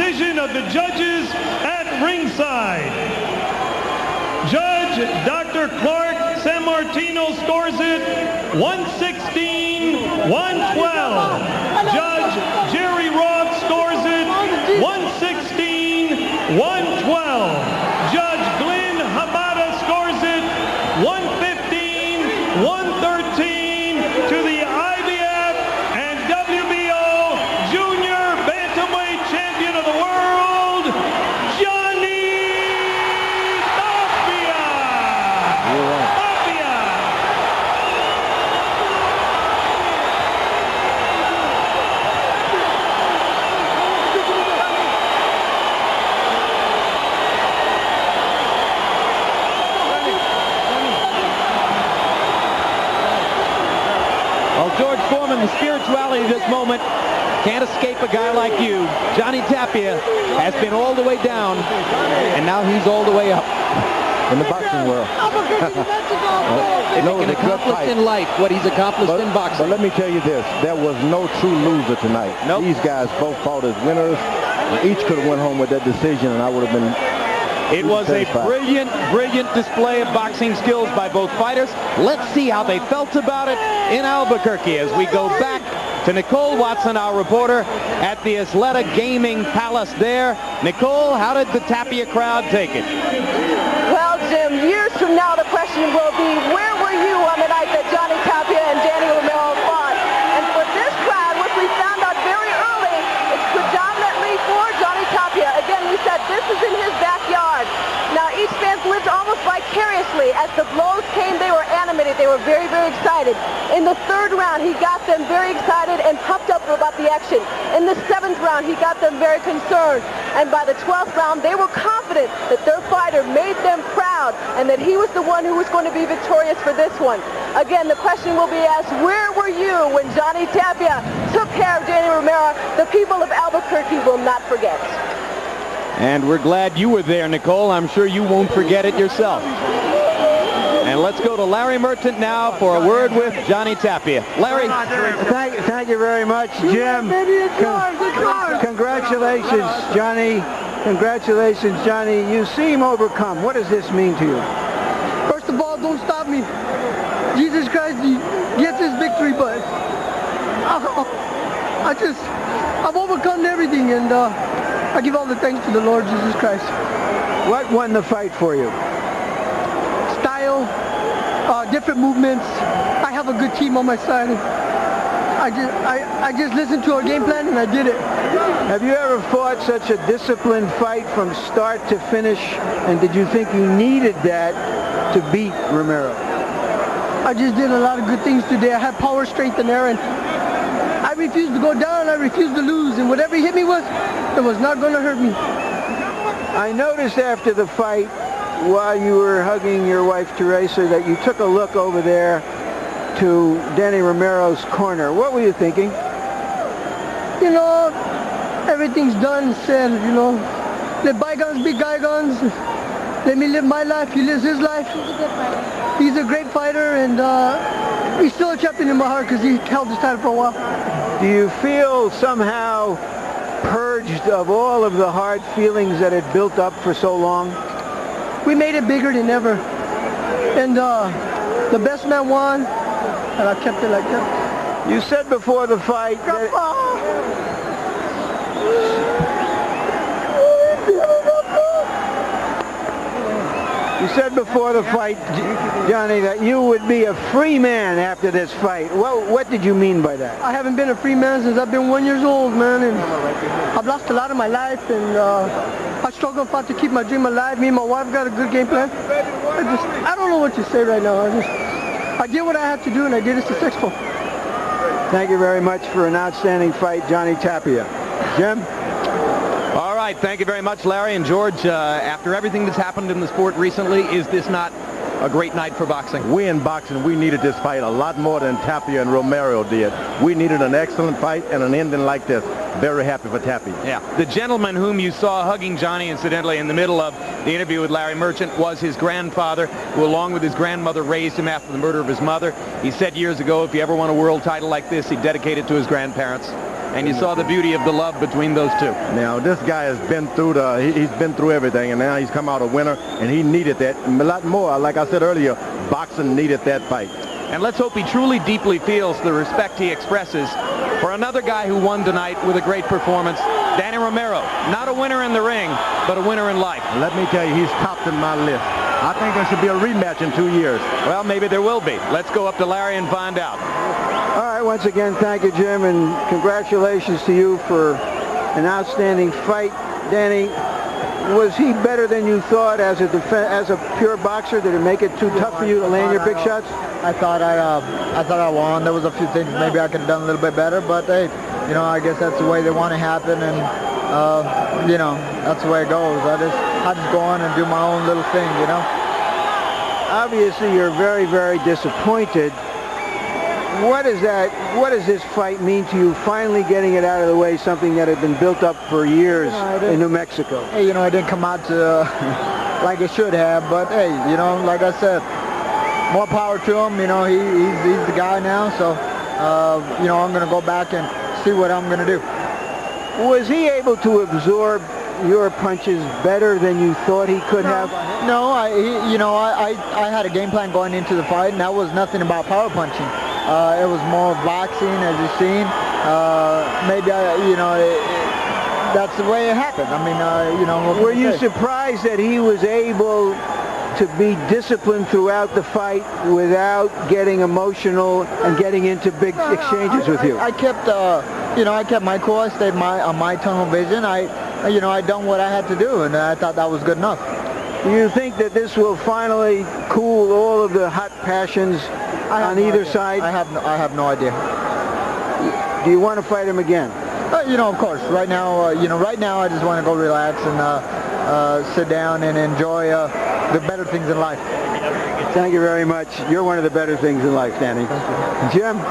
decision of the judges at ringside. Judge Dr. Clark Sammartino scores it 116-112. Judge Jerry Roth scores it 116-112. Judge Glenn Habata scores it 115-113 to the IBF and WBO Junior Bantamweight Champion of the World, Johnny Tapia. Tapia. Well, George Foreman, the spirituality of this moment can't escape a guy like you. Johnny Tapia has been all the way down, and now he's all the way up in the boxing world. If he can accomplish in life what he's accomplished in boxing. But let me tell you this, there was no true loser tonight. Nope. These guys both fought as winners. Each could have went home with that decision, and I would have been... It was a brilliant, brilliant display of boxing skills by both fighters. Let's see how they felt about it in Albuquerque as we go back to Nicole Watson, our reporter, at the Isleta Gaming Palace there. Nicole, how did the Tapia crowd take it? Well, Jim, years from now the question will be, where were you on the night that Johnny Tapia and Danny Romero fought? And for this crowd, which we found out very early, it's predominantly for Johnny Tapia. Again, we said this is in his backyard. Now, each fan lived almost vicariously. As the blows came, they were animated. They were very, very excited. In the third round, he got them very excited and pumped up about the action. In the seventh round, he got them very concerned. And by the 12th round, they were confident that their fighter made them proud and that he was the one who was going to be victorious for this one. Again, the question will be asked, where were you when Johnny Tapia took care of Danny Romero? The people of Albuquerque will not forget. And we're glad you were there, Nicole. I'm sure you won't forget it yourself. And let's go to Larry Merchant now for a word with Johnny Tapia. Larry. Thank you very much, Jim. Congratulations, Johnny. Congratulations, Johnny. You seem overcome. What does this mean to you? First of all, don't stop me. Jesus Christ gets his victory, but I've overcome everything, and I give all the thanks to the Lord Jesus Christ. What won the fight for you? Style, different movements. I have a good team on my side. I just listened to our game plan and I did it. Have you ever fought such a disciplined fight from start to finish, and did you think you needed that to beat Romero? I just did a lot of good things today. I had power, strength, and air, and I refused to go down. I refused to lose, and whatever he hit me with, it was not going to hurt me. I noticed after the fight, while you were hugging your wife Teresa, that you took a look over there to Danny Romero's corner. What were you thinking? You know, everything's done, said, you know. Let bygones be bygones. Let me live my life, he lives his life. He's a good fighter. He's a great fighter, and he's still a champion in my heart because he held his title for a while. Do you feel somehow purged of all of the hard feelings that had built up for so long? We made it bigger than ever. And the best man won, and I kept it like that. You said before the fight that... You said before the fight, Johnny, that you would be a free man after this fight. What did you mean by that? I haven't been a free man since I've been 1 year old, man, and I've lost a lot of my life, and I struggle to keep my dream alive. Me and my wife got a good game plan. I don't know what to say right now. I did what I had to do, and I did it successful. Thank you very much for an outstanding fight, Johnny Tapia. Jim? All right, thank you very much, Larry. And George, after everything that's happened in the sport recently, is this not a great night for boxing? We in boxing, we needed this fight a lot more than Tapia and Romero did. We needed an excellent fight and an ending like this. Very happy for Tapia. Yeah, the gentleman whom you saw hugging Johnny, incidentally, in the middle of the interview with Larry Merchant was his grandfather, who along with his grandmother raised him after the murder of his mother. He said years ago, if he ever won a world title like this, he'd dedicate it to his grandparents. and you saw the beauty of the love between those two. Now, this guy has been through he's been through everything, and now he's come out a winner, and he needed that a lot more. Like I said earlier, boxing needed that fight. And let's hope he truly, deeply feels the respect he expresses for another guy who won tonight with a great performance, Danny Romero. Not a winner in the ring, but a winner in life. Let me tell you, he's topped in my list. I think there should be a rematch in 2 years. Well, maybe there will be. Let's go up to Larry and find out. All right, once again, thank you, Jim, and congratulations to you for an outstanding fight. Danny, was he better than you thought as a pure boxer? Did it make it too tough for you to land your big shots? I thought I won. There was a few things maybe I could have done a little bit better, but hey, you know, I guess that's the way they want to happen, and you know, that's the way it goes. I just go on and do my own little thing, you know. Obviously, you're very, very disappointed. What does this fight mean to you, finally getting it out of the way, something that had been built up for years in New Mexico? Hey, you know, it didn't come out to like it should have, but hey, you know, like I said, more power to him. You know, he's the guy now, so you know, I'm going to go back and see what I'm going to do. Was he able to absorb your punches better than you thought he could have? No, I had a game plan going into the fight, and that was nothing about power punching. It was more boxing, as you've seen. Maybe that's the way it happened. I mean, you know. Were you surprised that he was able to be disciplined throughout the fight without getting emotional and getting into big exchanges with you? I kept, you know, I kept my cool. I stayed on my tunnel vision. You know, I done what I had to do, and I thought that was good enough. Do you think that this will finally cool all of the hot passions on either side? I have no idea. Do you want to fight him again? You know, of course. Right now, you know, right now I just want to go relax and sit down and enjoy the better things in life. Thank you very much. You're one of the better things in life, Danny. Jim?